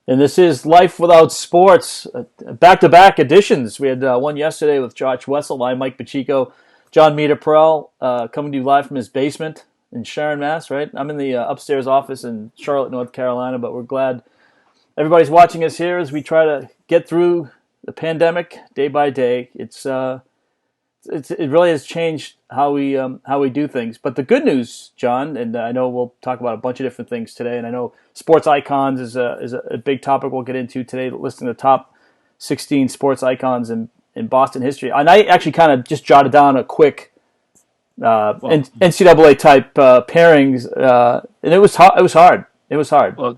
And this is Life Without Sports, back-to-back editions. We had one yesterday with Josh Wessel, I'm Mike Pacheco, John Meterparel, coming to you live from his basement in Sharon, Mass, right? I'm in the upstairs office in Charlotte, North Carolina, but we're glad everybody's watching us here as we try to get through the pandemic day by day. It really has changed how we do things. But the good news, John, and I know we'll talk about a bunch of different things today, and I know sports icons is a big topic we'll get into today, listing the top 16 sports icons in Boston history. And I actually kind of just jotted down a quick NCAA type pairings, and it was hard. It was hard. Well,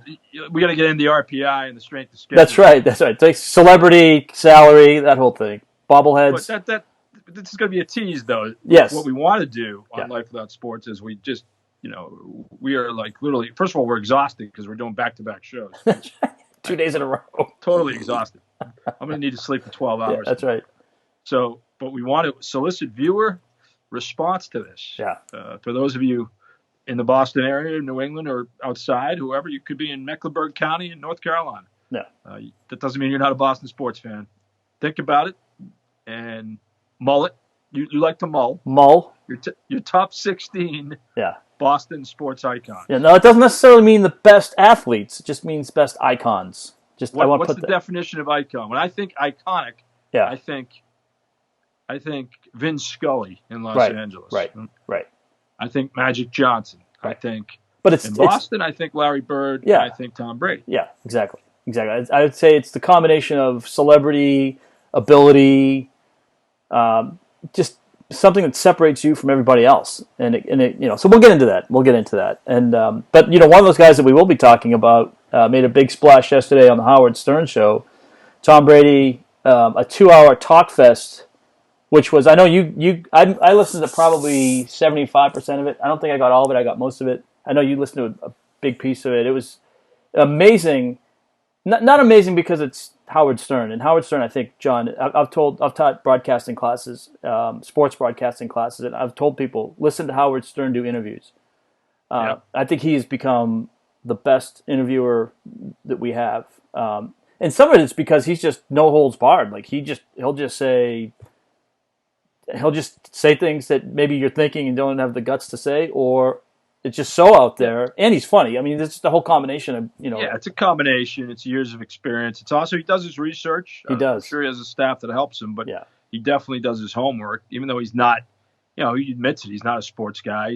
we got to get in the RPI and the strength of schedule. That's right. It's like celebrity, salary, that whole thing. Bobbleheads. But this is going to be a tease, though. Yes. What we want to do on Life Without Sports is we just, we are like literally, first of all, we're exhausted because we're doing back-to-back shows. 2 days in a row. Totally exhausted. I'm going to need to sleep for 12 hours. Yeah, that's right. So, but we want to solicit viewer response to this. Yeah. For those of you in the Boston area, New England, or outside, whoever, you could be in Mecklenburg County in North Carolina. Yeah. That doesn't mean you're not a Boston sports fan. Think about it and mull it. You like to mull. Mull. Your top 16 Boston sports icons. Yeah, no, it doesn't necessarily mean the best athletes. It just means best icons. What's the definition of icon? When I think iconic, I think Vin Scully in Los Angeles. Right. I think Magic Johnson. Right. I think in Boston, I think Larry Bird. Yeah. And I think Tom Brady. Yeah, exactly. I would say it's the combination of celebrity, ability, just something that separates you from everybody else. And so we'll get into that. And but one of those guys that we will be talking about made a big splash yesterday on the Howard Stern show. Tom Brady, a 2-hour talk fest, which was, I know I listened to probably 75% of it. I don't think I got all of it. I got most of it. I know you listened to a big piece of it. It was amazing. Not amazing because it's Howard Stern. And Howard Stern, I think, John, I've taught broadcasting classes, sports broadcasting classes, and I've told people, listen to Howard Stern do interviews. I think he's become the best interviewer that we have. And some of it's because he's just no holds barred. Like he'll just say things that maybe you're thinking and don't have the guts to say, or it's just so out there, and he's funny. I mean, it's the whole combination of, Yeah, it's a combination. It's years of experience. It's also, he does his research. He does. I'm sure he has a staff that helps him, but he definitely does his homework, even though he's not, he admits it. He's not a sports guy.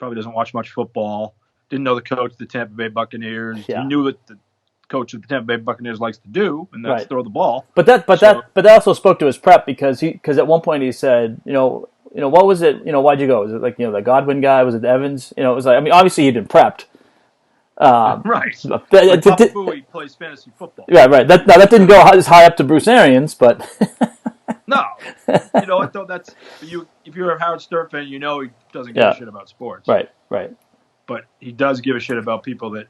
Probably doesn't watch much football. Didn't know the coach of the Tampa Bay Buccaneers. Yeah. He knew what the coach of the Tampa Bay Buccaneers likes to do, and that's throw the ball. But that also spoke to his prep because at one point he said, what was it? Why'd you go? Was it like, the Godwin guy? Was it Evans? It was like, I mean, obviously he'd been prepped. Right. Papa Booey plays fantasy football. Yeah, right. That didn't go as high up to Bruce Arians, but. No. That's if you're a Howard Stern fan, he doesn't give a shit about sports. Right. But he does give a shit about people that,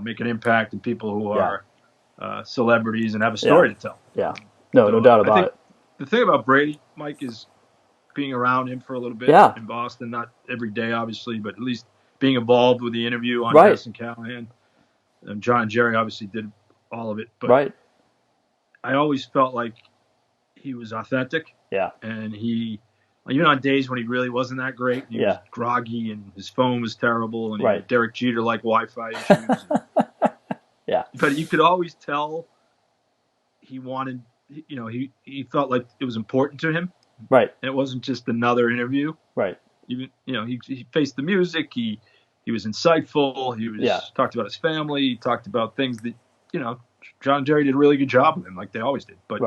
make an impact, and people who are celebrities and have a story to tell. Yeah. No doubt about it. The thing about Brady, Mike, is being around him for a little bit in Boston, not every day, obviously, but at least being involved with the interview on Dennis Callahan. And John and Jerry obviously did all of it. But I always felt like he was authentic. Yeah. And he, even on days when he really wasn't that great, he was groggy and his phone was terrible, and he had Derek Jeter-like Wi-Fi issues. But you could always tell he wanted, he felt like it was important to him. Right. And it wasn't just another interview. Right. Even, he faced the music. He was insightful. He was talked about his family. He talked about things that, John and Jerry did a really good job with him, like they always did. But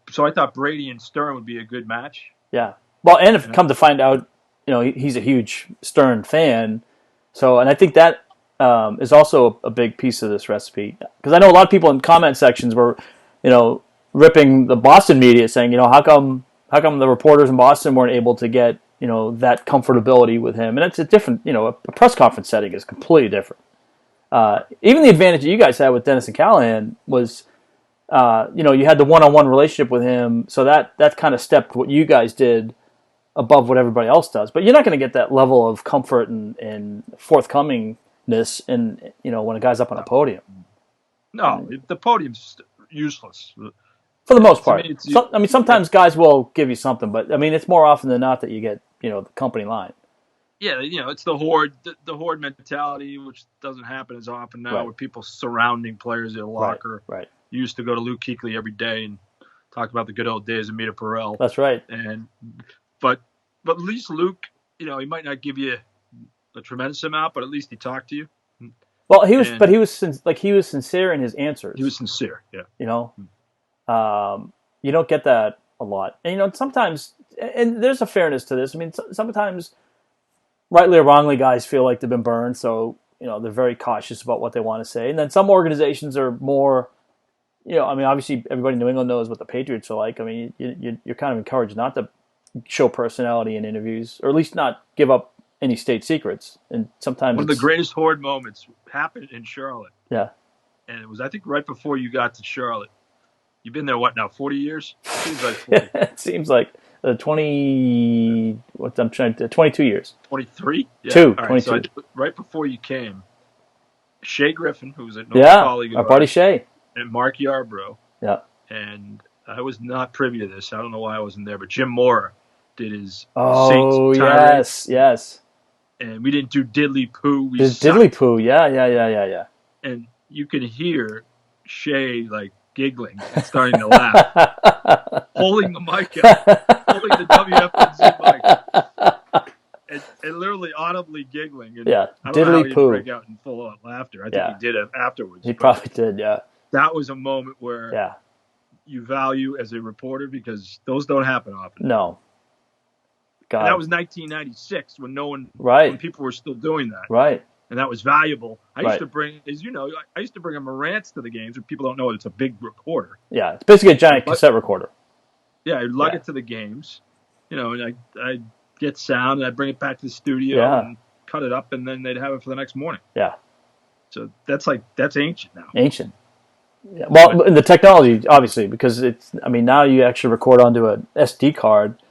so I thought Brady and Stern would be a good match. Yeah. Well, and if come to find out, he's a huge Stern fan. So, and I think that is also a big piece of this recipe, because I know a lot of people in comment sections were, ripping the Boston media, saying, how come the reporters in Boston weren't able to get, that comfortability with him? And it's a different, a press conference setting is completely different. Even the advantage that you guys had with Dennis and Callahan was, you had the one-on-one relationship with him, so that kind of stepped what you guys did above what everybody else does. But you're not going to get that level of comfort and forthcoming and when a guy's up on a podium. No, the podium's useless. For the most part. Sometimes guys will give you something, but it's more often than not that you get, the company line. Yeah, it's the horde mentality, which doesn't happen as often now, with people surrounding players in a locker. Right. You used to go to Luke Kuechly every day and talk about the good old days of Meterparel. That's right. But at least Luke, he might not give you a tremendous amount, but at least he talked to you. Well, he was sincere in his answers. He was sincere, yeah. You don't get that a lot, and sometimes, and there's a fairness to this. Sometimes, rightly or wrongly, guys feel like they've been burned, so they're very cautious about what they want to say. And then some organizations are more, obviously everybody in New England knows what the Patriots are like. You're kind of encouraged not to show personality in interviews, or at least not give up any state secrets. And sometimes one of the greatest horde moments happened in Charlotte. Yeah. And it was, I think, right before you got to Charlotte. You've been there, 40 years? Seems like 40. It seems like 22 years. 23? Yeah. 22. So right before you came, Shea Griffin, who was a colleague of our buddy Shea. And Mark Yarbrough. Yeah. And I was not privy to this. I don't know why I wasn't there, but Jim Mora did his Saints tirade. Yes. And we didn't do diddly poo. Diddly poo, yeah. And you can hear Shea giggling and starting to laugh, holding the mic up, holding the WFNZ mic, and literally audibly giggling. And yeah, I don't know how he poo. Break out in full on laughter. I think he did it afterwards. He probably did, yeah. That was a moment where you value as a reporter, because those don't happen often. No. God. And that was 1996 when when people were still doing that. Right. And that was valuable. I used to bring, as you know, a Marantz to the games, where people don't know it's a big recorder. Yeah, it's basically a giant cassette recorder. Yeah, I'd lug it to the games, and I'd get sound, and I'd bring it back to the studio and cut it up, and then they'd have it for the next morning. Yeah. So that's ancient now. Ancient. Yeah. Well, in the technology, obviously, because now you actually record onto an SD card,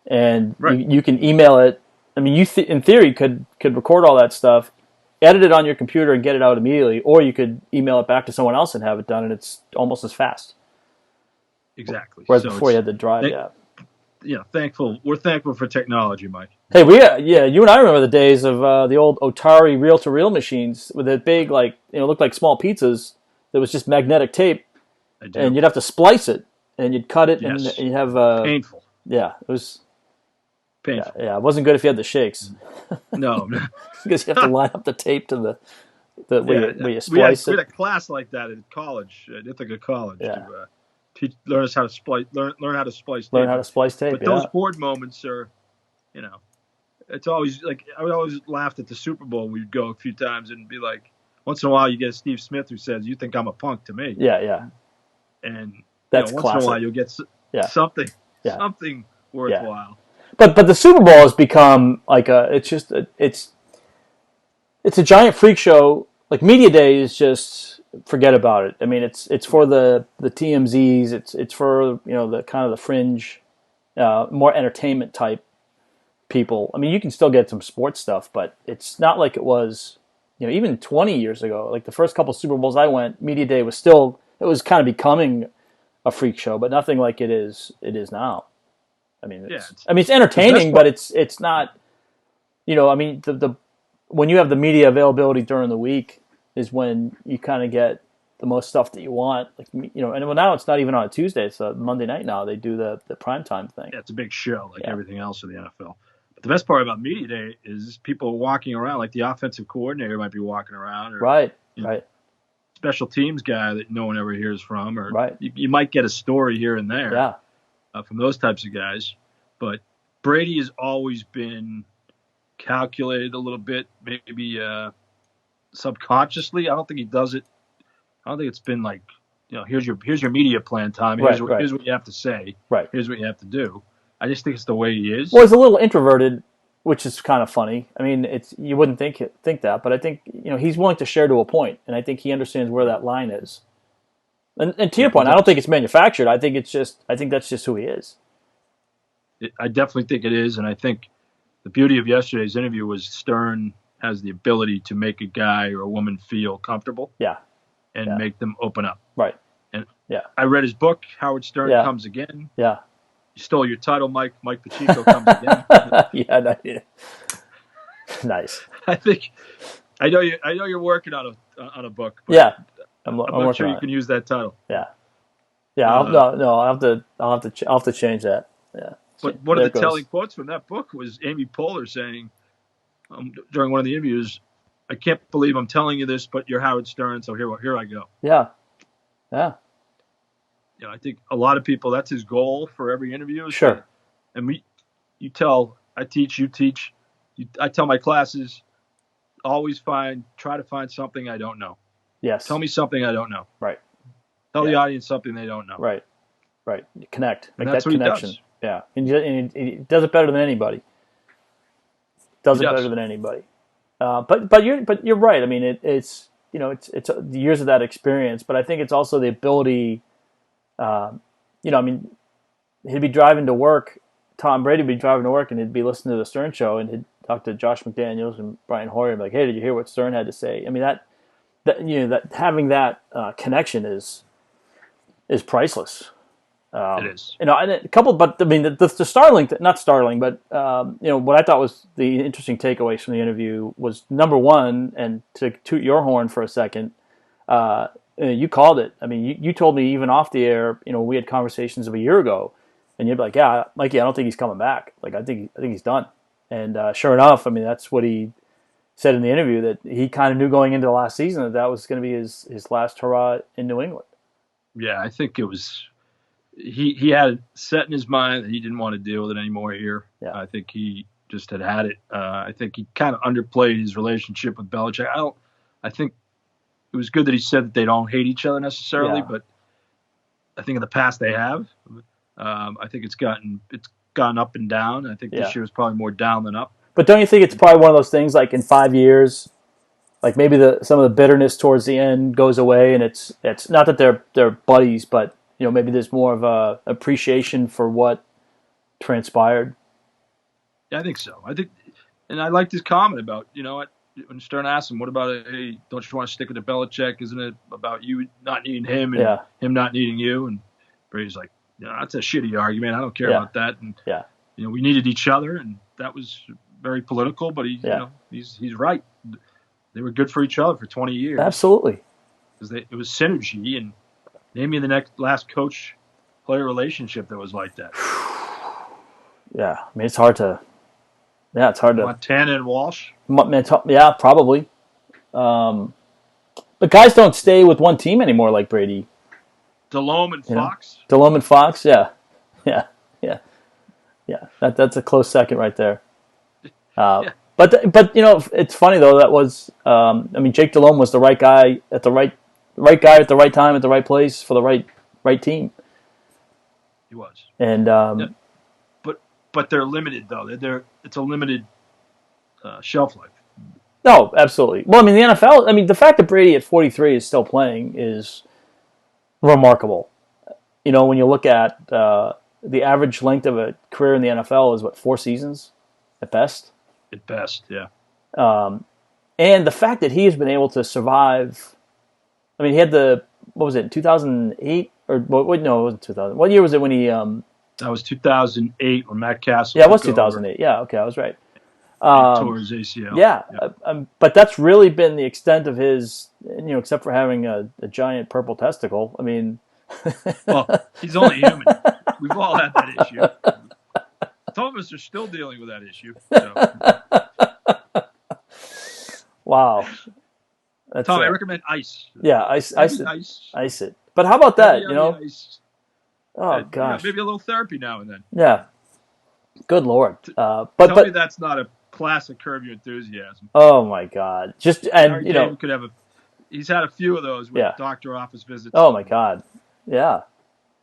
and you can email it. You in theory could record all that stuff, edit it on your computer and get it out immediately, or you could email it back to someone else and have it done, and it's almost as fast. Exactly. Whereas before you had to drive, We're thankful for technology, Mike. Hey, you and I remember the days of the old Otari reel-to-reel machines with the big, looked like small pizzas. That was just magnetic tape, and you'd have to splice it, and you'd cut it, and you'd have painful. Yeah, it was painful. Yeah, it wasn't good if you had the shakes. No, because you have to line up the tape to where you splice it. We had a class like that at college, at Ithaca College, to learn how to splice. Learn how to splice tape. Learn how to splice tape. But those horde moments are, it's always I would always laugh at the Super Bowl. We'd go a few times and be like, once in a while you get a Steve Smith who says, "You think I'm a punk to me?" Yeah. And that's once classic. in a while you'll get something worthwhile. But the Super Bowl has become it's a giant freak show. Like Media Day is just forget about it. It's for the TMZs. It's for the kind of the fringe, more entertainment type people. You can still get some sports stuff, but it's not like it was. Even 20 years ago, like the first couple Super Bowls I went, Media Day was kind of becoming a freak show, but nothing like it is now. It's entertaining, but it's not. The when you have the media availability during the week is when you kind of get the most stuff that you want. And now it's not even on a Tuesday; it's a Monday night now. They do the primetime thing. Yeah, it's a big show, everything else in the NFL. But the best part about Media Day is people walking around, like the offensive coordinator might be walking around, or right. special teams guy that no one ever hears from, or you might get a story here and there. From those types of guys. But Brady has always been calculated a little bit, maybe subconsciously. I don't think he does it. I don't think it's been like, here's your media plan, Tom. Here's what you have to say. Right. Here's what you have to do. I just think it's the way he is. Well, he's a little introverted, which is kind of funny. You wouldn't think that, but I think he's willing to share to a point, and I think he understands where that line is. And to your point, I don't think it's manufactured. I think that's just who he is. I definitely think it is, and I think the beauty of yesterday's interview was Stern has the ability to make a guy or a woman feel comfortable. Yeah. And make them open up. Right. And yeah, I read his book, Howard Stern Comes Again. Yeah. You stole your title, Mike. Mike Pacheco Comes Again. Yeah. Nice. I know you're working on a book. But yeah. I'm not sure you can use that title. Yeah. Yeah. I'll have to change that. Yeah. But one of the telling quotes from that book was Amy Poehler saying during one of the interviews, "I can't believe I'm telling you this, but you're Howard Stern, so here I go." Yeah. Yeah. I think a lot of people, that's his goal for every interview. Sure. I teach, you teach. I tell my classes, always try to find something I don't know. Yes. Tell me something I don't know. Right. Tell the audience something they don't know. Right. Connect. Make that connection. He does. Yeah. And he does it better than anybody. But you're right. I mean, it's the years of that experience, but I think it's also the ability. He'd be driving to work. Tom Brady would be driving to work, and he'd be listening to the Stern Show, and he'd talk to Josh McDaniels and Brian Hoyer, and be like, "Hey, did you hear what Stern had to say?" I mean, that having that connection is priceless. It is. And a couple, but I mean, the startling, not startling, but what I thought was the interesting takeaways from the interview was, number one, and to toot your horn for a second, you called it. I mean, you told me even off the air, we had conversations of a year ago, and you'd be like, "Yeah, Mikey, I don't think he's coming back. Like, I think he's done." And sure enough, I mean, that's what he said in the interview, that he kind of knew going into the last season that was going to be his last hurrah in New England. Yeah, I think it was. He had set in his mind that he didn't want to deal with it anymore here. Yeah. I think he just had it. I think he kind of underplayed his relationship with Belichick. I think it was good that he said that they don't hate each other necessarily, but I think in the past they have. I think it's gone up and down. I think this year was probably more down than up. But don't you think it's probably one of those things, like in 5 years, like maybe some of the bitterness towards the end goes away, and it's not that they're buddies, but maybe there's more of a appreciation for what transpired. Yeah, I think so. And I liked his comment about, when Stern asked him, "What about hey, don't you want to stick with the Belichick? Isn't it about you not needing him and him not needing you?" And Brady's like, "That's a shitty argument. I don't care about that." And we needed each other, and that was very political. But he's right. They were good for each other for 20 years. Absolutely, because it was synergy. And name me the last coach-player relationship that was like that. Yeah, I mean, it's hard to. Yeah, it's hard to. Montana and Walsh. Yeah, probably. But guys don't stay with one team anymore like Brady. Delhomme and Fox. Delhomme and Fox. Yeah. That's a close second right there. But it's funny though. That was Jake Delhomme was the right guy at the right at the right time at the right place for the right team. He was. And but they're limited though. It's a limited shelf life. No, absolutely. Well, I mean, the NFL. I mean, the fact that Brady at 43 is still playing is remarkable. When you look at the average length of a career in the NFL is 4 seasons at best. At best, yeah. And the fact that he has been able to survive. I mean, he had what was it, 2008 or what? No, it wasn't 2000. What year was it when he? That was 2008 when Matt Castle. Yeah, it was 2008. Over. Yeah, okay, I was right. Tore his ACL. Yeah, but that's really been the extent of his. Except for having a giant purple testicle. I mean. Well, he's only human. We've all had that issue. Some of us are still dealing with that issue. So. Wow. Tom, I recommend ice. Yeah, ice it. But how about that? Ice. Oh gosh. Maybe a little therapy now and then. Yeah. Good Lord. Tell me that's not a classic Curb Your Enthusiasm. Oh my God. Just and could have he's had a few of those with doctor office visits. Oh my God. Yeah.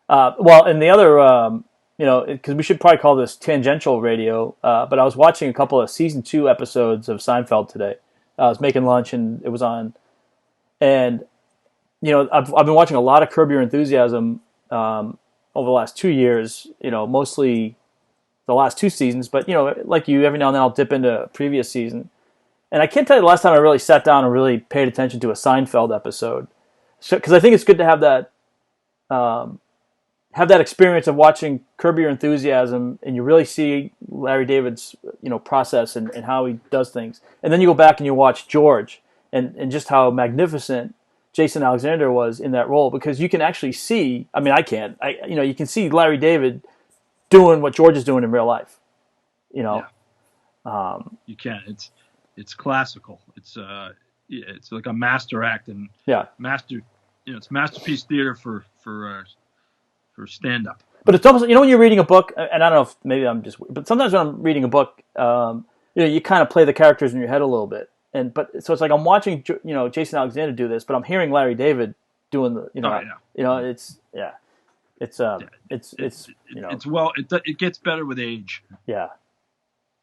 Well, and the other, because we should probably call this tangential radio, but I was watching a couple of season 2 episodes of Seinfeld today. I was making lunch and it was on, and I've been watching a lot of Curb Your Enthusiasm over the last 2 years. Mostly the last 2 seasons, but like you, every now and then I'll dip into a previous season, And I can't tell you the last time I really sat down and really paid attention to a Seinfeld episode, because I think it's good to have that experience of watching Curb Your Enthusiasm, and you really see Larry David's process and how he does things, and then you go back and you watch George and just how magnificent Jason Alexander was in that role, because you can actually see. I mean, I can't. You can see Larry David doing what George is doing in real life. Yeah. You can. It's classical. It's like a master act, and it's masterpiece theater for stand up. But it's almost, when you're reading a book, and I don't know if maybe but sometimes when I'm reading a book, you kind of play the characters in your head a little bit, so it's like I'm watching Jason Alexander do this, but I'm hearing Larry David doing the it gets better with age. Yeah.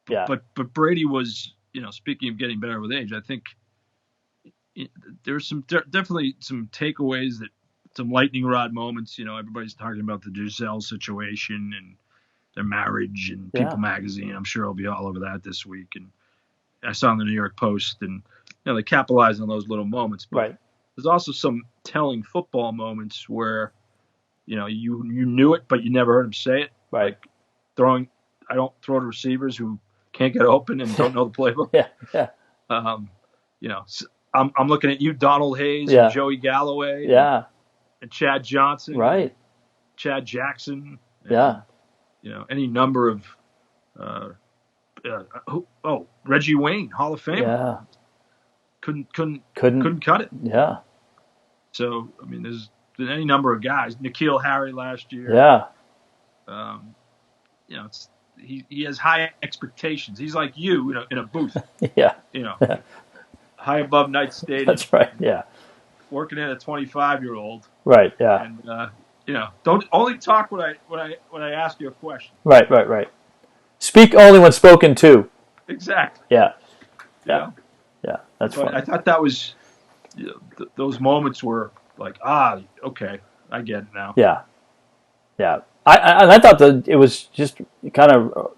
But Brady was, speaking of getting better with age, I think there's definitely some takeaways, some lightning rod moments. Everybody's talking about the Giselle situation and their marriage, and People Magazine. I'm sure I'll be all over that this week. And I saw in the New York Post, and they capitalize on those little moments. But there's also some telling football moments where, you knew it, but you never heard him say it. Right. Like I don't throw to receivers who can't get open and don't know the playbook. Yeah. I'm looking at you, Donald Hayes, and Joey Galloway. Yeah. And Chad Johnson. Right. Chad Jackson. And, any number of Reggie Wayne, Hall of Fame. Yeah. Couldn't cut it. Yeah. So, I mean, there's any number of guys. N'Keal Harry last year. Yeah. He has high expectations. He's like you, in a booth. Yeah. High above Knight Stadium. That's right. Yeah. Working in a 25-year-old. Right. Yeah. And don't only talk when I ask you a question. Right. Speak only when spoken to. Exactly. Yeah. That's fine. I thought that was those moments were like, okay, I get it now. Yeah. I thought that it was just kind of,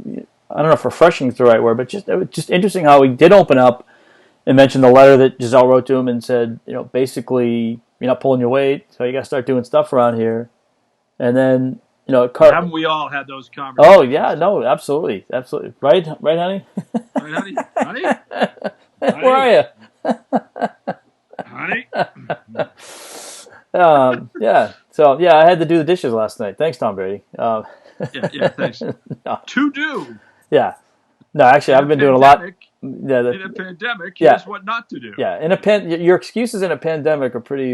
I don't know if refreshing is the right word, but it was just interesting how he did open up and mention the letter that Giselle wrote to him and said, basically, you're not pulling your weight, so you got to start doing stuff around here. And then, haven't we all had those conversations? Oh yeah, no, absolutely, right, honey. Right, honey. Where are you, honey? Yeah. So I had to do the dishes last night. Thanks, Tom Brady. Thanks. No. To do. Yeah. No, actually, I've been doing a lot. In a pandemic, here's what not to do. Yeah, your excuses in a pandemic are pretty.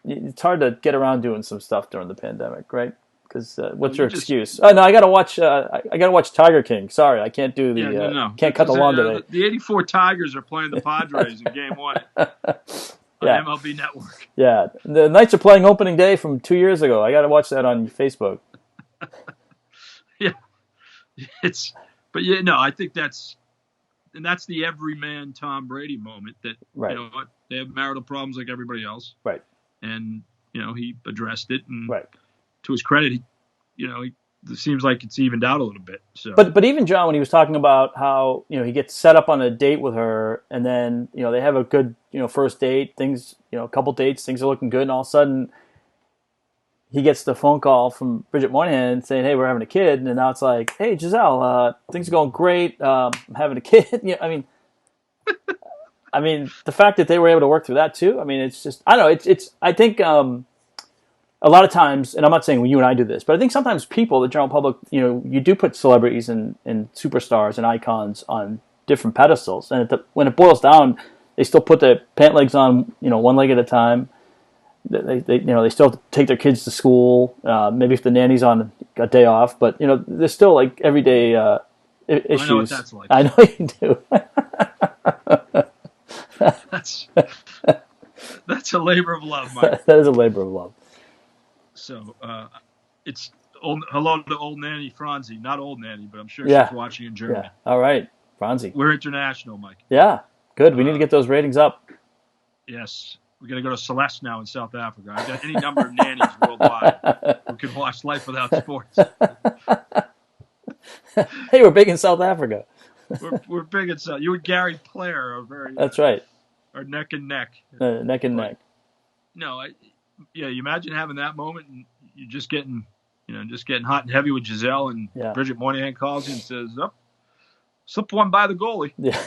It's hard to get around doing some stuff during the pandemic, right? Because what's your excuse? Oh no, I gotta watch. I gotta watch Tiger King. Sorry, I can't do the. No. Can't cut the lawn today. The '84 Tigers are playing the Padres in Game 1 on MLB Network. Yeah, the Knights are playing opening day from 2 years ago. I gotta watch that on Facebook. Yeah, I think that's the everyman Tom Brady moment. That they have marital problems like everybody else. Right. And he addressed it, and right. To his credit, it seems like it's evened out a little bit. So, but even John, when he was talking about how he gets set up on a date with her, and then they have a good first date, things a couple dates, things are looking good, and all of a sudden he gets the phone call from Bridget Moynihan saying, "Hey, we're having a kid," and now it's like, "Hey, Giselle, things are going great. I'm having a kid." I mean, the fact that they were able to work through that too. I mean, it's just I don't know. I think. A lot of times, and I'm not saying you and I do this, but I think sometimes people, the general public, you do put celebrities and superstars and icons on different pedestals, and when it boils down, they still put their pant legs on, one leg at a time. They still have to take their kids to school. Maybe if the nanny's on a day off, but there's still like everyday issues. I know what that's like. I know you do. That's a labor of love, Mike. That is a labor of love. So it's hello to old nanny Franzi, not old nanny, but I'm sure she's watching in Germany. Yeah. All right, Franzi. We're international, Mike. Yeah, good. We need to get those ratings up. Yes, we're gonna go to Celeste now in South Africa. I got any number of nannies worldwide who can watch Life Without Sports. Hey, we're big in South Africa. we're big at you and Gary Player are very. That's right. Are neck and neck. Neck and neck. No, you imagine having that moment and you're just getting hot and heavy with Giselle and Bridget Moynihan calls you and says, "Oh, slip one by the goalie." Yeah.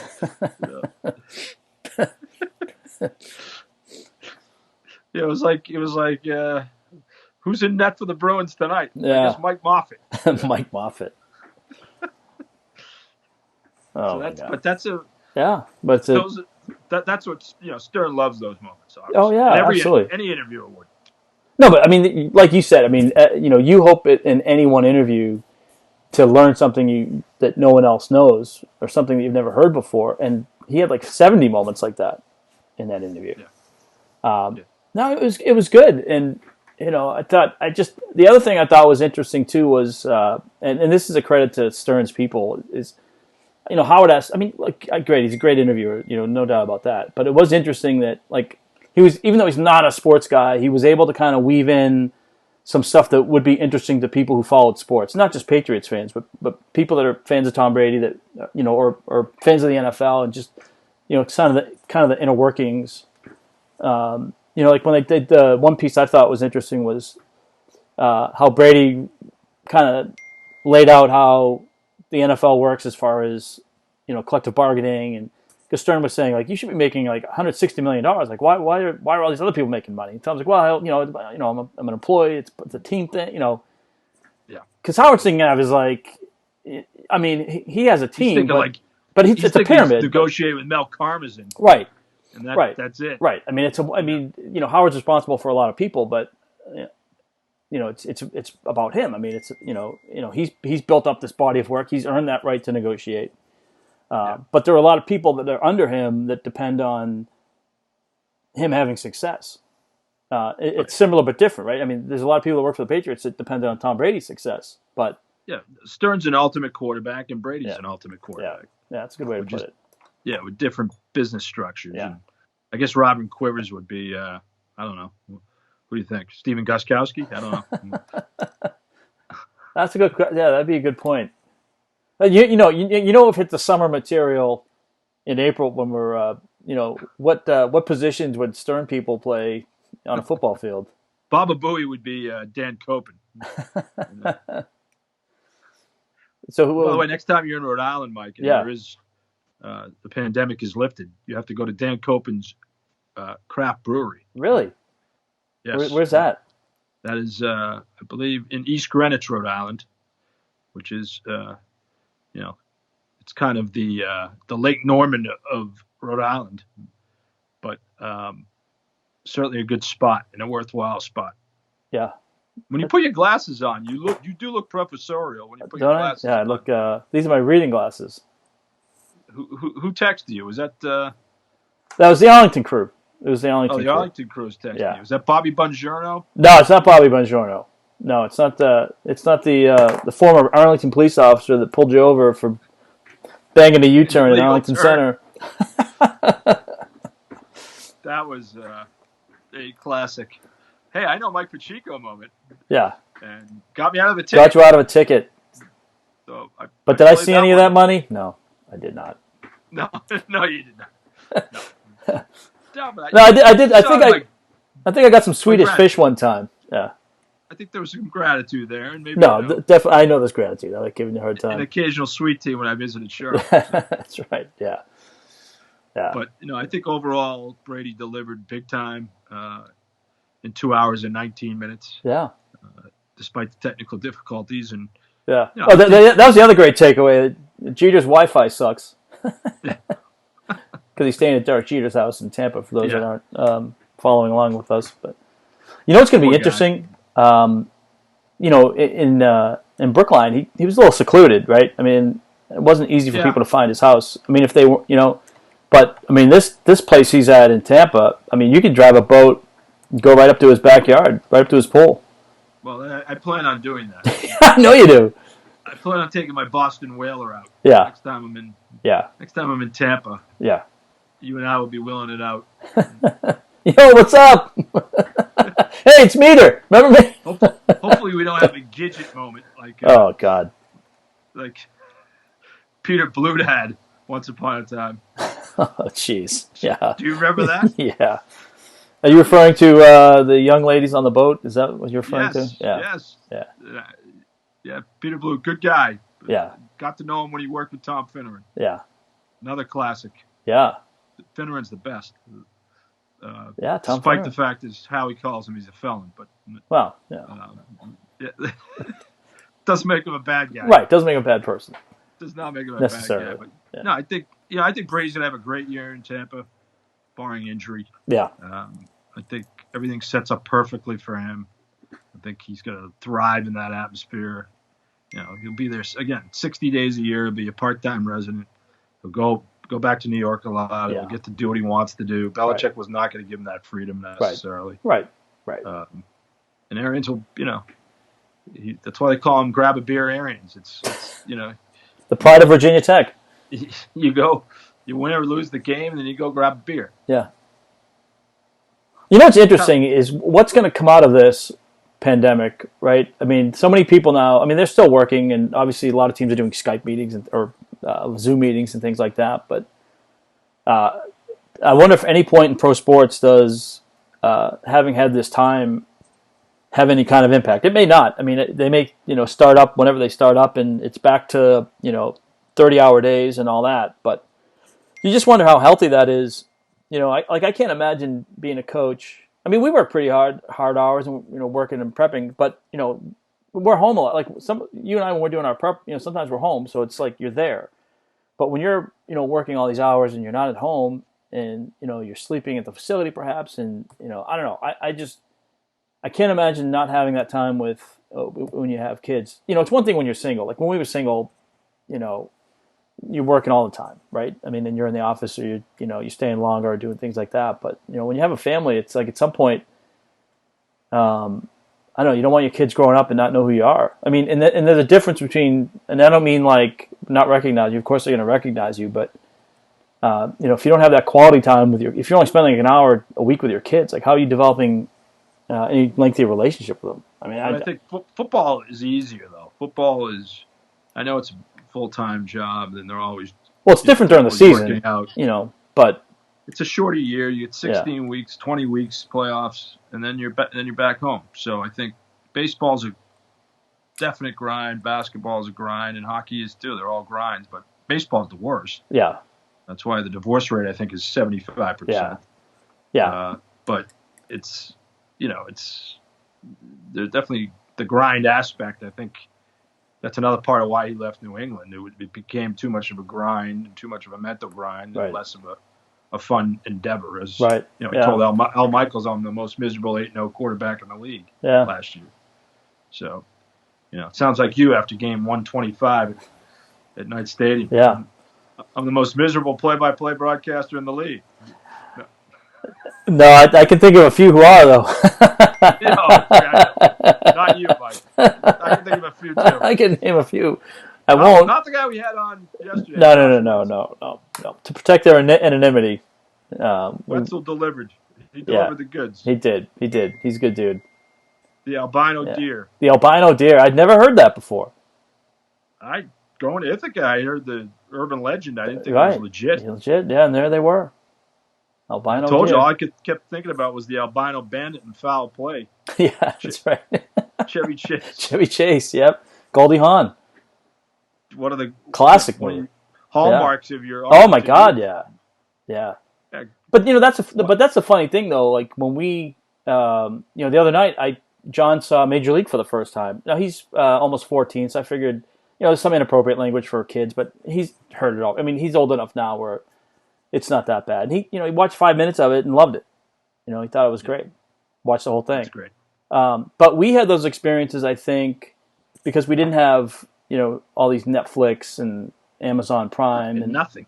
It was like who's in net for the Bruins tonight? Yeah. I guess Mike Moffat. Mike Moffat. Oh, that's what Stern loves those moments. Obviously. Oh yeah, absolutely. Any interviewer would. No, but I mean, like you said, I mean, you hope in any one interview to learn something that no one else knows or something that you've never heard before, and he had like 70 moments like that in that interview. Yeah. No, it was good, and the other thing I thought was interesting too was, and this is a credit to Stern's people, is Howard asked. I mean, like, great, he's a great interviewer, no doubt about that. But it was interesting that, like, he was, even though he's not a sports guy, he was able to kind of weave in some stuff that would be interesting to people who followed sports, not just Patriots fans, but people that are fans of Tom Brady, that or fans of the NFL, and just kind of the inner workings. Like when they did the one piece I thought was interesting was how Brady kind of laid out how the NFL works as far as collective bargaining, and because Stern was saying, like, you should be making like $160 million. Like, why are all these other people making money? And Tom's like, well, I'm an employee. It's a team thing. Yeah. Because Howard's thinking of is like, I mean, he has a team, but it's a pyramid. Negotiate with Mel Karmazin, right? And that's it, right? I mean, Howard's responsible for a lot of people, but it's about him. I mean, it's he's built up this body of work. He's earned that right to negotiate. But there are a lot of people that are under him that depend on him having success. It's similar but different, right? I mean, there's a lot of people that work for the Patriots that depend on Tom Brady's success. But Stern's an ultimate quarterback, and Brady's an ultimate quarterback. Yeah, that's a good way to put it. Yeah, with different business structures. Yeah. And I guess Robin Quivers would be, I don't know. Who do you think? Steven Gostkowski? I don't know. That's a good. Yeah, that'd be a good point. If it's the summer material in April when we're, what positions would Stern people play on a football field? Baba Booey would be Dan Copen. So, by the way, next time you're in Rhode Island, Mike, and there is the pandemic is lifted, you have to go to Dan Copen's craft brewery. Really? Yes. Where's that? That is, I believe, in East Greenwich, Rhode Island, which is, it's kind of the Lake Norman of Rhode Island, but certainly a good spot and a worthwhile spot. Yeah. When you put your glasses on, you do look professorial when you put your glasses on. Yeah, I look. These are my reading glasses. Who texted you? Was that? That was the Arlington crew. It was the Arlington crew. The Arlington crew's texting you. Was that Bobby Bongiorno? No, it's not Bobby Bongiorno. No, it's not the former Arlington police officer that pulled you over for banging a U-turn at Arlington Center. That was a classic. Hey, I know Mike Pacheco moment. Yeah. And got me out of the ticket. Got you out of a ticket. So but did I see any of that money? No, I did not. No, you did not. No, I did. I think I got some Swedish fish one time. Yeah. I think there was some gratitude there, and maybe definitely. I know there's gratitude. I like giving you a hard time. An occasional sweet tea when I visited Charlotte. That's right. Yeah. Yeah. But I think overall Brady delivered big time in 2 hours and 19 minutes. Yeah. Despite the technical difficulties and. Yeah. That was the other great takeaway. Jeter's Wi-Fi sucks. Because he's staying at Derek Jeter's house in Tampa. For those that aren't following along with us, but it's going to be interesting. In Brookline, he was a little secluded, right? I mean, it wasn't easy for people to find his house. I mean, if they were, but I mean, this place he's at in Tampa. I mean, you could drive a boat, go right up to his backyard, right up to his pool. Well, I plan on doing that. I know you do. I plan on taking my Boston Whaler out. Yeah. Next time I'm in. Yeah. Next time I'm in Tampa. Yeah. You and I will be wheeling it out. Yo, what's up? Hey, it's Meter. Remember me? Hopefully we don't have a Gidget moment. Oh God. Like Peter Blute had once upon a time. Oh, jeez. Yeah. Do you remember that? Yeah. Are you referring to the young ladies on the boat? Is that what you're referring to? Yeah. Yes. Yeah. Yeah. Peter Blute, good guy. Yeah. Got to know him when he worked with Tom Finneran. Yeah. Another classic. Yeah. Finneran's the best. Yeah, Tom despite Finneran. the fact is how he calls him, he's a felon. But well, yeah. Doesn't make him a bad guy. Right. Doesn't make him a bad person. Does not make him a bad guy. But no, I think Brady's gonna have a great year in Tampa, barring injury. Yeah. I think everything sets up perfectly for him. I think he's gonna thrive in that atmosphere. He'll be there again 60 days a year. He'll be a part-time resident. He'll go back to New York a lot. He'll get to do what he wants to do. Belichick was not going to give him that freedom necessarily. Right. And Arians will, that's why they call him grab a beer Arians. It's the pride of Virginia Tech. You win or lose the game, and then you go grab a beer. Yeah. What's interesting is what's going to come out of this pandemic, right? I mean, so many people now, I mean, they're still working, and obviously a lot of teams are doing Skype meetings or Zoom meetings and things like that. But I wonder if any point in pro sports does having had this time have any kind of impact. It may not. I mean, they may start up whenever they start up, and it's back to 30-hour days and all that. But you just wonder how healthy that is. I can't imagine being a coach. I mean, we work pretty hard hours and working and prepping, but we're home a lot. Like you and I, when we're doing our prep, sometimes we're home, so it's like you're there. But when you're working all these hours and you're not at home, and you're sleeping at the facility perhaps, and I don't know. I can't imagine not having that time with when you have kids. It's one thing when you're single. Like when we were single, you're working all the time, right? I mean, and you're in the office, or you're staying longer or doing things like that. But when you have a family, it's like at some point, I don't know, you don't want your kids growing up and not know who you are. I mean, and there's a difference between, and I don't mean like not recognize you. Of course, they're going to recognize you, but if you don't have that quality time if you're only spending like an hour a week with your kids, like how are you developing any lengthy relationship with them? I mean, I think football is easier though. Football is, I know it's a full-time job, and they're always it's different during the season, but it's a shorter year. You get 16 weeks, 20 weeks playoffs, and then you're back home. So I think baseball's a definite grind, basketball's a grind, and hockey is too. They're all grinds, but baseball's the worst. Yeah, that's why the divorce rate I think is 75%. Yeah. But it's there's definitely the grind aspect. I think that's another part of why he left New England. It became too much of a grind, and too much of a mental grind, and less of a fun endeavor. As he told Al Michaels, I'm the most miserable 8-0 quarterback in the league last year. So, it sounds like you after game 125 at Knight Stadium. Yeah. I'm the most miserable play-by-play broadcaster in the league. No, I can think of a few who are, though. Not you, Mike. I can think of a few, too. I can name a few. I won't. Not the guy we had on yesterday. No. To protect their anonymity. Wetzel delivered. He delivered the goods. He did. He's a good dude. The albino deer. The albino deer. I'd never heard that before. Going to Ithaca, I heard the urban legend. I didn't think it was legit. Legit, yeah, and there they were. Albino I told deer. you, all I kept thinking about was the albino bandit in Foul Play. Yeah, that's right. Chevy Chase. Chevy Chase, yep. Goldie Hawn. One of the classic movie hallmarks of your. Oh my God, yeah. But that's a funny thing though. Like when we, the other night, John saw Major League for the first time. Now he's almost 14, so I figured, there's some inappropriate language for kids, but he's heard it all. I mean, he's old enough now where it's not that bad. And he watched 5 minutes of it and loved it. He thought it was great. Watched the whole thing. That's great. But we had those experiences, I think, because we didn't have, all these Netflix and Amazon Prime and nothing.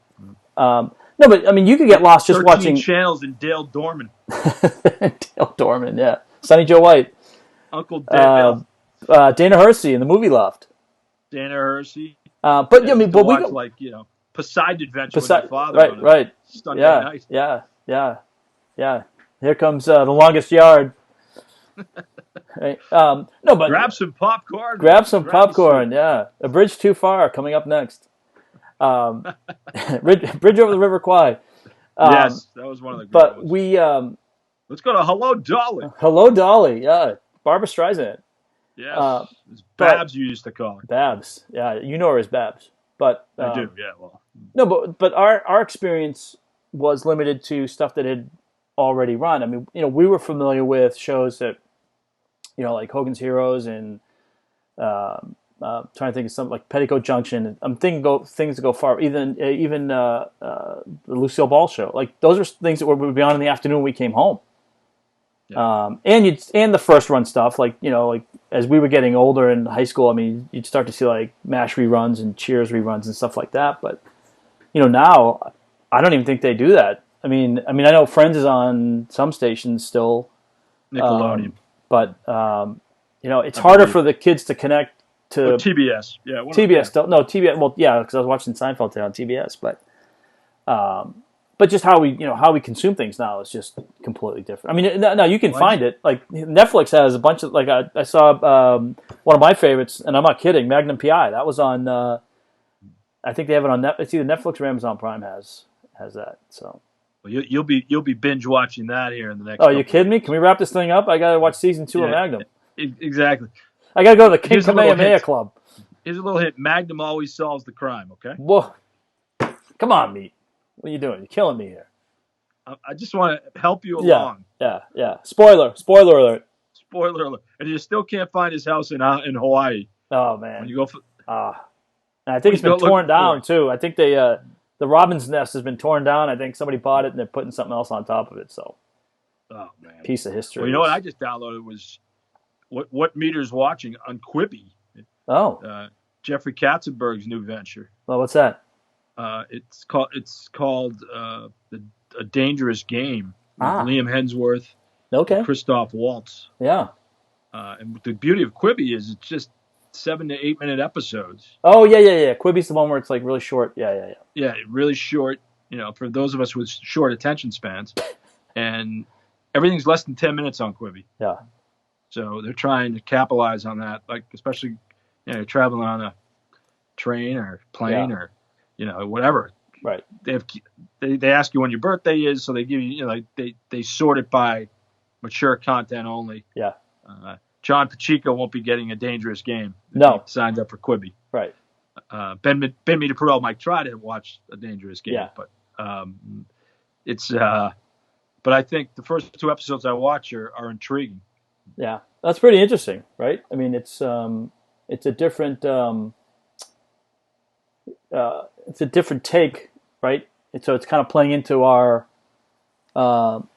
No, but I mean, you could get lost just watching channels in Dale Dorman. Dale Dorman, yeah. Sonny Joe White. Uncle Dale. Dana Hersey in the movie Loft. Dana Hersey. But we watch, Poseidon Adventure with my father. Right. Sunday night. Yeah. Here comes The Longest Yard. Right. No, but grab some popcorn. Yeah. A Bridge Too Far coming up next. Bridge over the River Kwai. Yes, that was one of the great but ones. we let's go to Hello Dolly. Hello Dolly. Yeah, Barbara Streisand. Yes, it's Babs you used to call her. Babs. Yeah, you know her as Babs. But I do. Yeah. Well, no, but our experience was limited to stuff that had already run. I mean, we were familiar with shows that, like Hogan's Heroes and trying to think of something like Petticoat Junction. I'm thinking things that go far. Even the Lucille Ball show. Like those are things that would be on in the afternoon when we came home. Yeah. And the first run stuff, like as we were getting older in high school, I mean, you'd start to see like MASH reruns and Cheers reruns and stuff like that. But now I don't even think they do that. I mean, I know Friends is on some stations still, Nickelodeon, but it's harder for the kids to connect to TBS. Yeah, TBS. No, TBS. Well, yeah, because I was watching Seinfeld today on TBS, but just how we consume things now is just completely different. I mean, now you can find it. Like Netflix has a bunch of like I saw one of my favorites, and I'm not kidding. Magnum PI. That was on. I think they have it on It's either Netflix or Amazon Prime has that. So. Well, you'll be binge watching that here in the next. Oh, you kidding me? Can we wrap this thing up? I gotta watch season 2 of Magnum. Exactly. I gotta go to the King Kamehameha Club. Here's a little hint. Magnum always solves the crime. Okay. Whoa. Come on, Meat. What are you doing? You're killing me here. I just want to help you along. Yeah. Spoiler alert. Spoiler alert. And you still can't find his house in Hawaii. Oh man. When you go for. And I think it's been torn down too. I think the robin's nest has been torn down. I think somebody bought it and they're putting something else on top of it. So. Oh man. Piece of history. Well, you know what I just downloaded was what Meter's watching on Quibi. Oh. Jeffrey Katzenberg's new venture. Well, what's that? It's called A Dangerous Game with Liam Hemsworth, and Christoph Waltz. Yeah. And the beauty of Quibi is it's just 7 to 8 minute episodes. Oh yeah. Quibi's the one where it's like really short. Yeah. Yeah, really short. For those of us with short attention spans, and everything's less than 10 minutes on Quibi. Yeah. So they're trying to capitalize on that, like especially you're traveling on a train or plane or whatever. Right. They ask you when your birthday is, so they give you they sort it by mature content only. Yeah. John Pacheco won't be getting A Dangerous Game. No. He signed up for Quibi. Right. Ben Meterparel might try to watch A Dangerous Game, but it's but I think the first 2 episodes I watch are intriguing. Yeah, that's pretty interesting, right? I mean, it's a different take, right? So it's kind of playing into our kind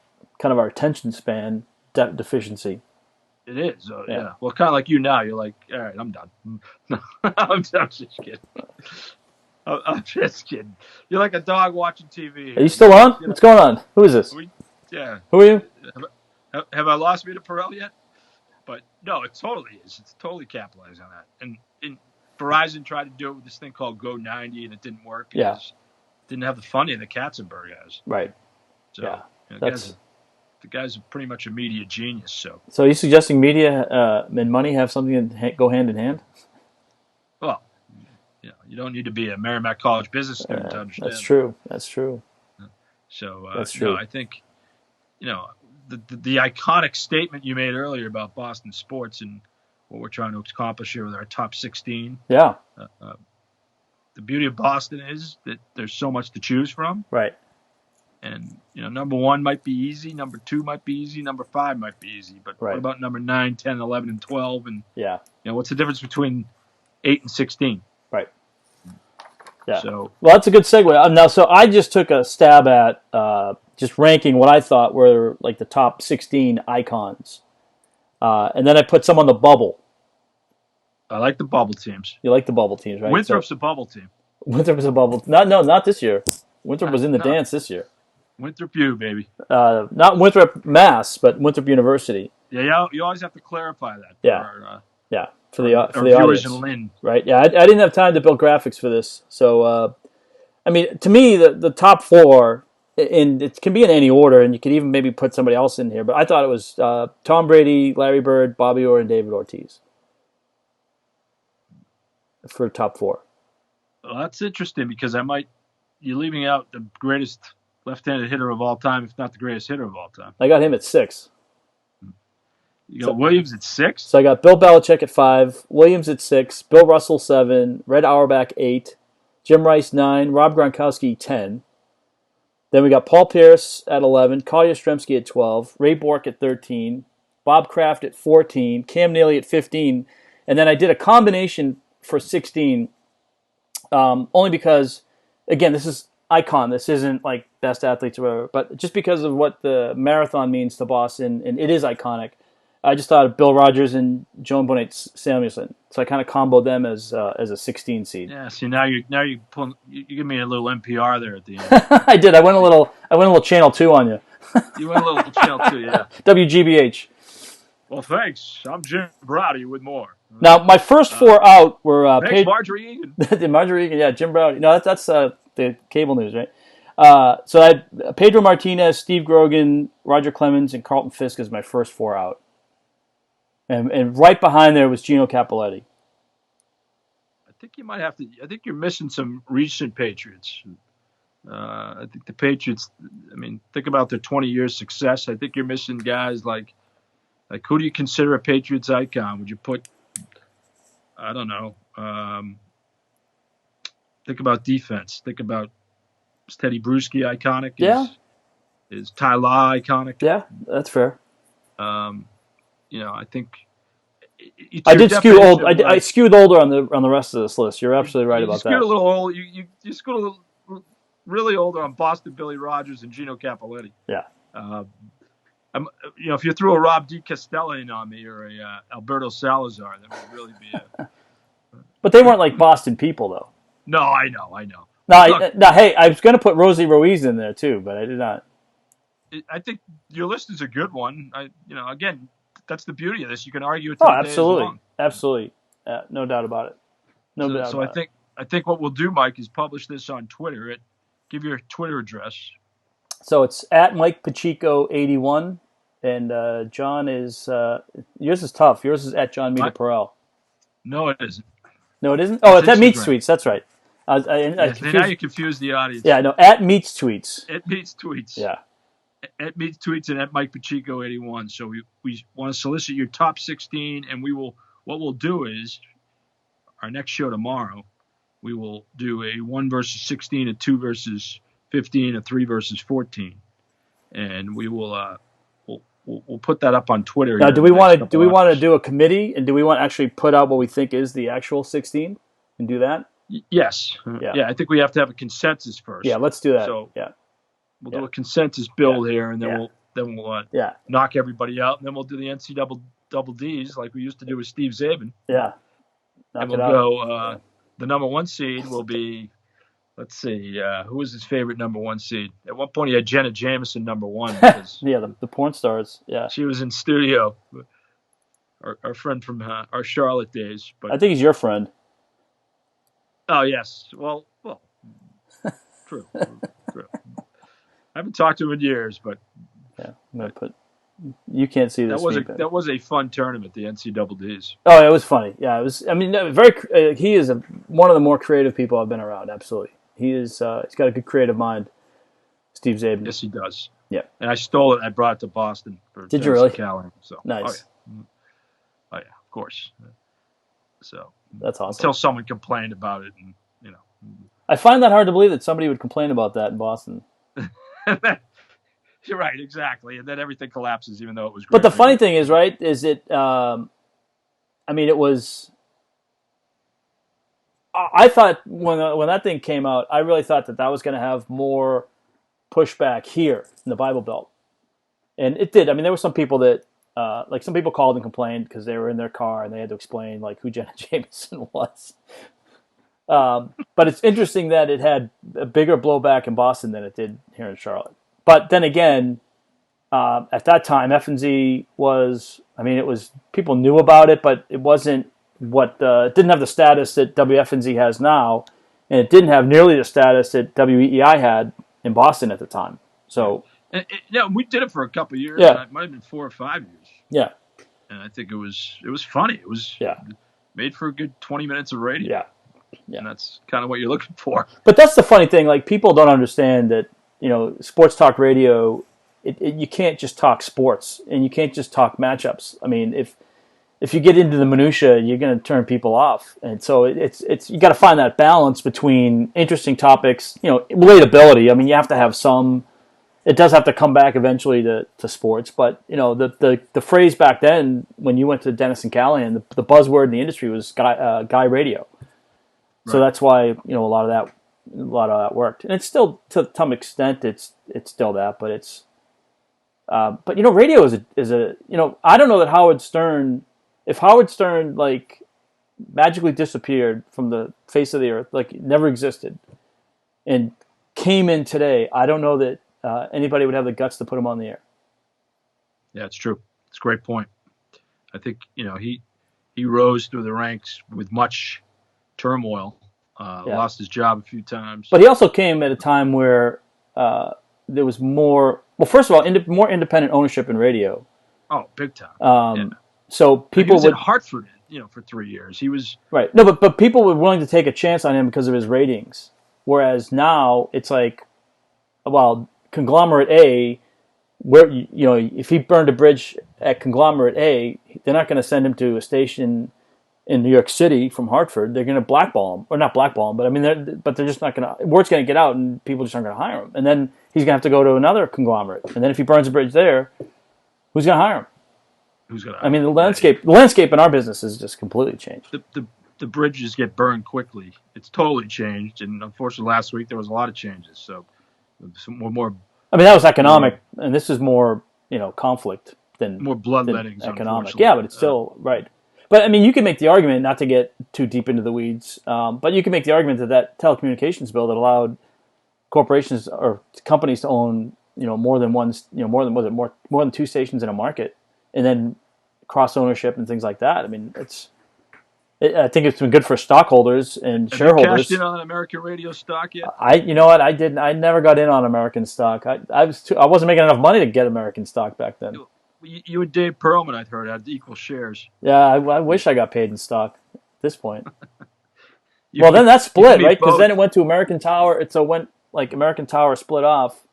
of our attention span deficiency. It is, yeah. Well, kind of like you now. You're like, all right, I'm done. I'm just kidding. I'm just kidding. You're like a dog watching TV. Are you still on? What's going on? Who is this? Yeah. Who are you? Have I lost Meterparel yet? But no, it totally is. It's totally capitalized on that. And Verizon tried to do it with this thing called Go 90, and it didn't work. It didn't have the funding that Katzenberg has. Right. So the guy's pretty much a media genius. So are you suggesting media and money have something to go hand in hand? Well, you don't need to be a Merrimack College business student to understand. That's true. So that's true. I think the iconic statement you made earlier about Boston sports and what we're trying to accomplish here with our top 16. Yeah. The beauty of Boston is that there's so much to choose from. Right. And, number 1 might be easy. Number 2 might be easy. Number 5 might be easy. But what about number 9, 10, 11, and 12? And, what's the difference between 8 and 16? Right. Yeah. So, well, that's a good segue. Now, so I just took a stab at just ranking what I thought were like the top 16 icons. And then I put some on the bubble. I like the bubble teams. You like the bubble teams, right? Winthrop's a bubble team. Winthrop is a bubble. Not this year. Winthrop was in the dance this year. Winthrop U, baby. Not Winthrop, Mass, but Winthrop University. Yeah, you always have to clarify that. For the viewers audience. in Lynn. Right. Yeah, I didn't have time to build graphics for this, so I mean, to me, the top 4, and it can be in any order, and you could even maybe put somebody else in here, but I thought it was Tom Brady, Larry Bird, Bobby Orr, and David Ortiz for top 4. Well, that's interesting because you're leaving out the greatest left-handed hitter of all time, if not the greatest hitter of all time. I got him at 6. You got Williams at 6? So I got Bill Belichick at 5, Williams at 6, Bill Russell 7, Red Auerbach 8, Jim Rice 9, Rob Gronkowski 10. Then we got Paul Pierce at 11, Collier Yastrzemski at 12, Ray Bork at 13, Bob Kraft at 14, Cam Neely at 15, and then I did a combination for 16, only because, again, this is icon. This isn't like best athletes or whatever, but just because of what the marathon means to Boston, and it is iconic. I just thought of Bill Rogers and Joan Bonnet Samuelson, so I kind of comboed them as a 16 seed. Yeah. See, now you give me a little NPR there at the end. I did. I went a little Channel 2 on you. You went a little Channel 2, yeah. WGBH. Well, thanks. I'm Jim Brady with more. Now, my first 4 out were Marjorie Egan. Marjorie Egan, yeah, Jim Browdy. No, that's the cable news, right? So I had Pedro Martinez, Steve Grogan, Roger Clemens, and Carlton Fisk as my first 4 out. And right behind there was Gino Cappelletti. I think you might have to. I think you're missing some recent Patriots. I think the Patriots. I mean, think about their 20 years success. I think you're missing guys like who do you consider a Patriots icon? Would you put? I don't know. Think about defense. Think about is Teddy Bruschi iconic? Is Ty Law iconic? Yeah, that's fair. I think I did skew old. I skewed older on the rest of this list. You're absolutely right about that. You skewed a little old. You skewed a little really older on Boston Billy Rogers and Gino Cappelletti. Yeah. If you threw a Rob DeCastella in on me or a Alberto Salazar, that would really be a. But they weren't like Boston people, though. No, I know. No, hey, I was going to put Rosie Ruiz in there too, but I did not. I think your list is a good one. Again, that's the beauty of this. You can argue it. Absolutely. No doubt about it. So I think what we'll do, Mike, is publish this on Twitter. Give your Twitter address. So it's at Mike Pacheco 81, and John is yours is tough. Yours is at John Meterparel. No, it isn't. No, it isn't. Oh, it's at Meets Tweets. That's right. Now you confuse the audience. Yeah, no, at Meets Tweets. At Meets Tweets. Yeah. At Meets Tweets and at Mike Pacheco 81. So we want to solicit your top 16, and what we'll do is our next show tomorrow, we will do a 1 versus 16, a 2 versus 15, a 3 versus 14, and we will we'll put that up on Twitter. Now, do we want to do a committee, and do we want to actually put out what we think is the actual 16 and do that? Yes. Yeah. I think we have to have a consensus first. Yeah, let's do that. So we'll do a consensus build here, and then we'll knock everybody out, and then we'll do the NC double Ds like we used to do with Steve Zabin. Yeah. And we'll go. The number 1 seed will be. Let's see. Who was his favorite number 1 seed? At one point, he had Jenna Jameson number 1. Because the porn stars. Yeah. She was in studio. Our friend from our Charlotte days. But I think he's your friend. Oh yes. Well. True. I haven't talked to him in years, but yeah, I'm gonna put. You can't see this. That was a fun tournament, the NC double Ds. Oh, it was funny. Yeah, it was. I mean, very. He is one of the more creative people I've been around. Absolutely, he is. He's got a good creative mind. Steve Zabin. Yes, he does. Yeah, and I stole it. I brought it to Boston for. Did you really? Callahan, so nice. Oh yeah, of course. So that's awesome. Until someone complained about it, and I find that hard to believe that somebody would complain about that in Boston. You're right, exactly, and then everything collapses, even though it was great. But the funny thing is, right, is it? I mean, it was. I thought when that thing came out, I really thought that was going to have more pushback here in the Bible Belt, and it did. I mean, there were some people that, some people called and complained because they were in their car and they had to explain who Jenna Jameson was. But it's interesting that it had a bigger blowback in Boston than it did here in Charlotte. But then again, at that time, F&Z was, it was, people knew about it, but it wasn't it didn't have the status that WFNZ has now, and it didn't have nearly the status that WEEI had in Boston at the time. So, we did it for a couple of years. Yeah. It might have been 4 or 5 years. Yeah. And I think it was funny. It was made for a good 20 minutes of radio. Yeah. and that's kind of what you're looking for. But that's the funny thing. Like, people don't understand that, sports talk radio, you can't just talk sports, and you can't just talk matchups. I mean, if you get into the minutia, you're going to turn people off. And so it's you got to find that balance between interesting topics, relatability. I mean, you have to have some. It does have to come back eventually to sports, but the phrase back then when you went to Dennis and Callahan, the buzzword in the industry was guy radio. Right. So that's why a lot of that worked, and it's still to some extent it's still that, but it's radio is a I don't know that Howard Stern. If Howard Stern like magically disappeared from the face of the earth, like never existed, and came in today, I don't know that anybody would have the guts to put him on the air. Yeah, it's true. It's a great point. I think he rose through the ranks with much turmoil. Lost his job a few times, but he also came at a time where there was more. Well, first of all, more independent ownership in radio. Oh, big time. So people was in Hartford, for 3 years. He was right. No, but people were willing to take a chance on him because of his ratings. Whereas now it's like, well, Conglomerate A, where if he burned a bridge at Conglomerate A, they're not going to send him to a station in New York City from Hartford. They're going to blackball him, or not blackball him, but I mean, they're just not going to. Word's going to get out, and people just aren't going to hire him. And then he's going to have to go to another conglomerate. And then if he burns a bridge there, who's going to hire him? I mean, the landscape in our business has just completely changed. The bridges get burned quickly. It's totally changed, and unfortunately, last week there was a lot of changes. So, some more. I mean, that was economic, and this is more conflict than more bloodletting economic. Yeah, but it's still right. But I mean, you can make the argument, not to get too deep into the weeds, but you can make the argument that telecommunications bill that allowed corporations or companies to own more than one, more than two stations in a market, and then cross ownership and things like that. I mean, I think it's been good for stockholders and shareholders. Have you cashed in on American radio stock yet? I didn't. I never got in on American stock. I wasn't making enough money to get American stock back then. You and Dave Perlman, I've heard, had equal shares. Yeah, I wish I got paid in stock at this point. Well, then that split, right? Because then it went to American Tower. American Tower split off,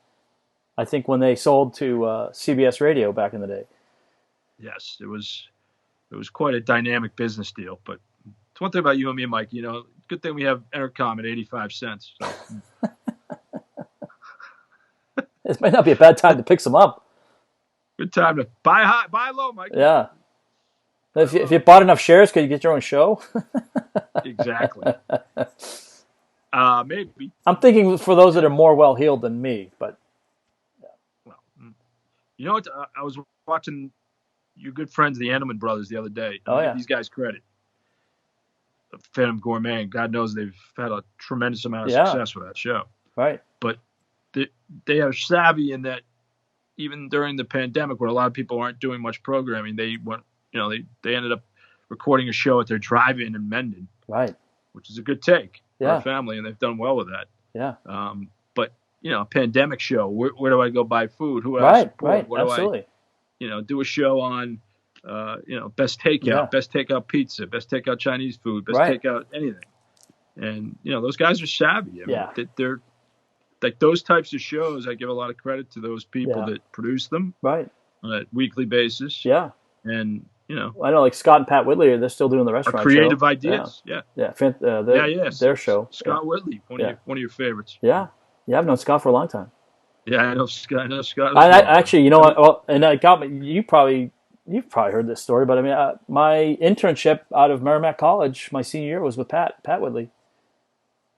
I think, when they sold to CBS Radio back in the day. Yes, it was quite a dynamic business deal. But it's one thing about you and me, Mike. Good thing we have Entercom at 85 cents. So. This might not be a bad time to pick some up. Good time to buy high, buy low, Mike. Yeah. If you bought enough shares, could you get your own show? Exactly. Maybe. I'm thinking for those that are more well-heeled than me, but. Well, you know what? I was watching your good friends, the Andelman brothers, the other day. Oh, yeah. These guys credit. Phantom Gourmet, and God knows they've had a tremendous amount of success with that show. Right. But they are savvy in that even during the pandemic, where a lot of people aren't doing much programming, they went, they ended up recording a show at their drive-in in Mendon. Right. Which is a good take for a family, and they've done well with that. Yeah. But a pandemic show, where do I go buy food? Who do I support? Right. Where Absolutely. Do I, do a show on, best takeout pizza, best takeout Chinese food, best takeout anything. And, those guys are savvy. I mean, they're like those types of shows. I give a lot of credit to those people that produce them on a weekly basis. Yeah. And, I know, like Scott and Pat Whitley, they're still doing the restaurant creative show. ideas. Yeah. Their show. Scott Whitley, one of your favorites. Yeah. Yeah, I've known Scott for a long time. Yeah, I know Scott. I actually, you know what? Well, and I got me. You've probably heard this story, but I mean, my internship out of Merrimack College, my senior year, was with Pat Whitley.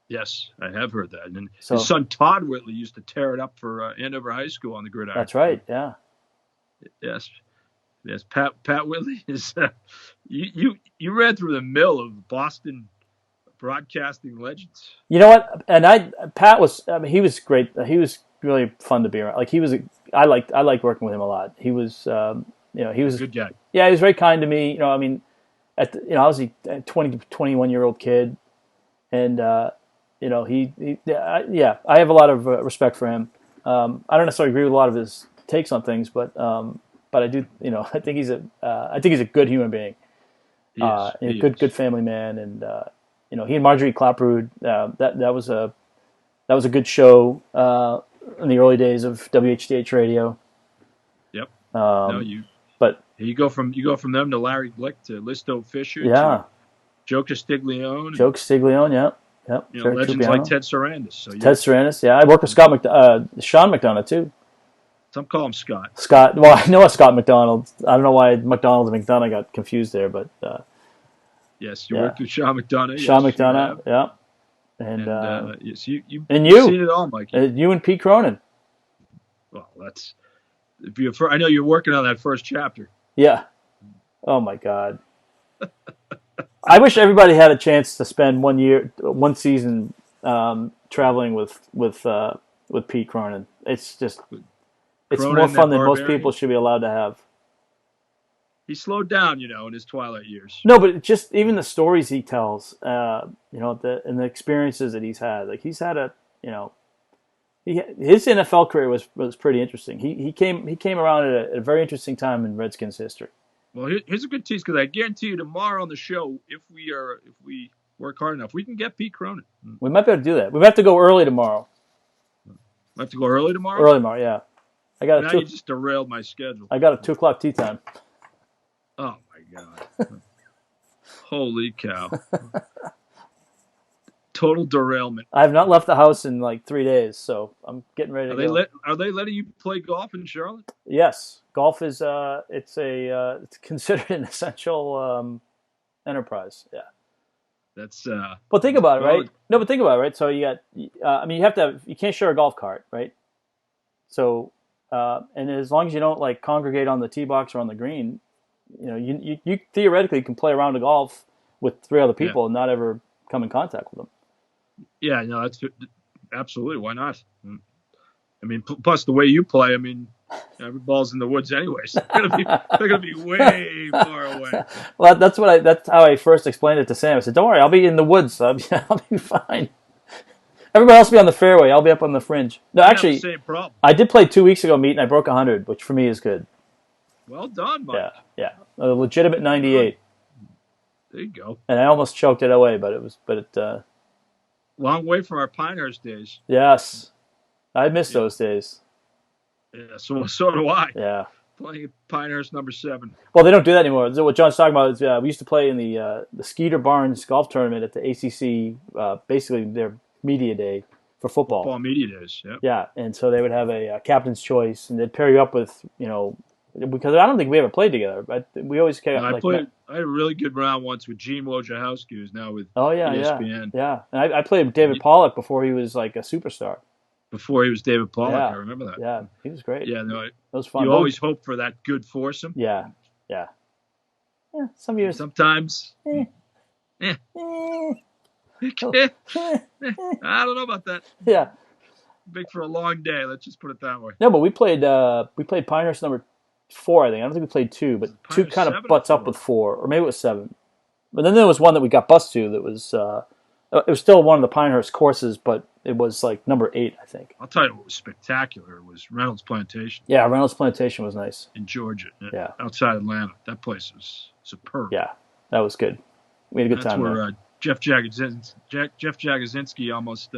Yes, I have heard that. And his son Todd Whitley used to tear it up for Andover High School on the gridiron. That's right. Yeah. Yes. Pat Whitley is. You ran through the mill of Boston broadcasting legends. You know what? And Pat was. I mean, he was great. He was really fun to be around. Like I liked working with him a lot. He was. He was a good guy. Yeah, he was very kind to me. I mean, I was a 21-year-old kid, and I have a lot of respect for him. I don't necessarily agree with a lot of his takes on things, but I do. I think he's a good human being. He is. Good family man, and he and Marjorie Clapperud. That was a good show in the early days of WHDH radio. Yep. But you go from them to Larry Glick to Listo Fisher to Joe Castiglione. Joe Castiglione, yeah. Legends like Ted Sarandis. So Ted Sarandis, yeah. I worked with Sean McDonough too. Some call him Scott. Well, I know a Scott McDonald. I don't know why McDonald and McDonough got confused there, but yes, you worked with Sean McDonough. Sean McDonough, yeah. And yes, you've you seen it all, Mike. You and Pete Cronin. Well, that's I know you're working on that first chapter. Yeah. Oh my God. I wish everybody had a chance to spend one season traveling with Pete Cronin. It's more fun than most people should be allowed to have. He slowed down, in his twilight years. No, but just even the stories he tells, and the experiences that he's had. Like he's had his NFL career was pretty interesting. He came around at a very interesting time in Redskins history. Well, here's a good tease because I guarantee you tomorrow on the show, if we work hard enough, we can get Pete Cronin. We might be able to do that. We have to go early tomorrow. We have to go early tomorrow. Early tomorrow, yeah. You just derailed my schedule. I got a 2:00 tea time. Oh my God! Holy cow! Total derailment. I have not left the house in like 3 days, so I'm getting ready to go. Are they letting you play golf in Charlotte? Yes, golf is it's considered an essential enterprise. Yeah. That's. But think about it, right? No, but think about it, right? So you got, you can't share a golf cart, right? So, and as long as you don't like congregate on the tee box or on the green, you theoretically can play a round of golf with 3 other people and not ever come in contact with them. Yeah, no, that's absolutely. Why not? I mean, plus the way you play, I mean, every ball's in the woods anyway, so they're gonna be way far away. Well, that's how I first explained it to Sam. I said, "Don't worry, I'll be in the woods. I'll be fine. Everybody else will be on the fairway. I'll be up on the fringe." No, actually, same problem. I did play 2 weeks ago, and I broke 100, which for me is good. Well done, Mike. Yeah, a legitimate 98. There you go. And I almost choked it away, but it. Long way from our Pinehurst days. Yes, I miss those days. Yeah, so do I. Yeah. Playing at Pinehurst number 7. Well, they don't do that anymore. So what John's talking about is we used to play in the Skeeter Barnes golf tournament at the ACC, basically their media day for football. Football media days, yeah. Yeah, and so they would have a captain's choice, and they'd pair you up with, because I don't think we ever played together, but we always came. I had a really good round once with Gene Wojciechowski, who's now with ESPN. Yeah. And I played with David Pollock before he was like a superstar. Before he was David Pollock, I remember that. Yeah, he was great. Yeah, no, that was fun. You always hope for that good foursome. Yeah. Some years. Sometimes. I don't know about that. Yeah. Big for a long day. Let's just put it that way. No, but we played Pinehurst number 4, I think. I don't think we played 2, but 2 kind of butts up with 4, or maybe it was 7. But then there was one that we got bussed to that was it was still one of the Pinehurst courses, but it was like number 8, I think. I'll tell you what was spectacular. It was Reynolds Plantation. Yeah, Reynolds Plantation was nice. In Georgia. Yeah. Outside Atlanta. That place was superb. Yeah, that was good. We had a good time there. That's where Jeff Jagodzinski almost...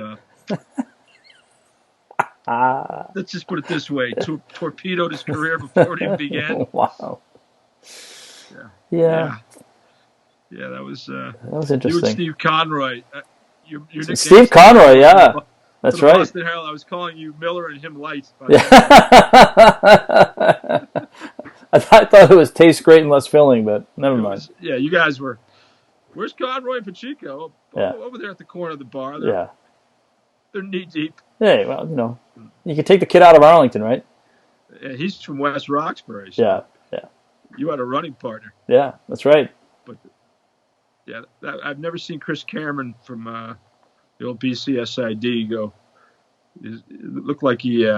let's just put it this way: torpedoed his career before it even began. Wow. Yeah, that was interesting. You and Steve Conroy. Your Steve Conroy, yeah, that's right. Boston Herald. I was calling you Miller and him Light. Yeah. I thought it was taste great and less filling, but never mind. You guys were. Where's Conroy and Pacheco? Over there at the corner of the bar. They're knee deep. Hey, well, you can take the kid out of Arlington, right? Yeah, he's from West Roxbury. So yeah. You had a running partner. Yeah, that's right. But I've never seen Chris Cameron from the old BCSID go. It looked like he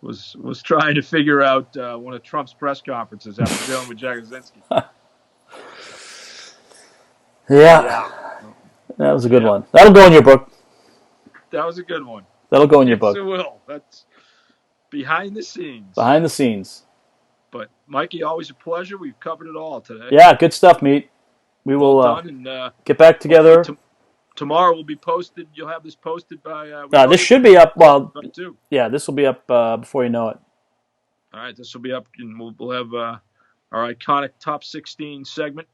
was trying to figure out one of Trump's press conferences after dealing with Jagodzinski. Yeah, that was a good one. That'll go in your book. That was a good one. That'll go in your book. It will. That's behind the scenes. Behind the scenes. But, Mikey, always a pleasure. We've covered it all today. Yeah, good stuff, Meat. We will get back together. tomorrow will be posted. You'll have this posted by. This should be up. Well, yeah, this will be up before you know it. All right, this will be up, and we'll have our iconic top 16 segment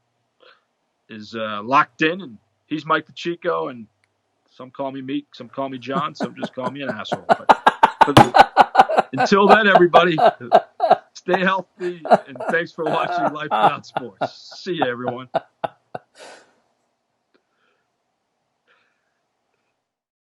is locked in, and he's Mike Pacheco, and some call me Meek, some call me John, some just call me an asshole. But until then, everybody, stay healthy, and thanks for watching Life Without Sports. See you, everyone.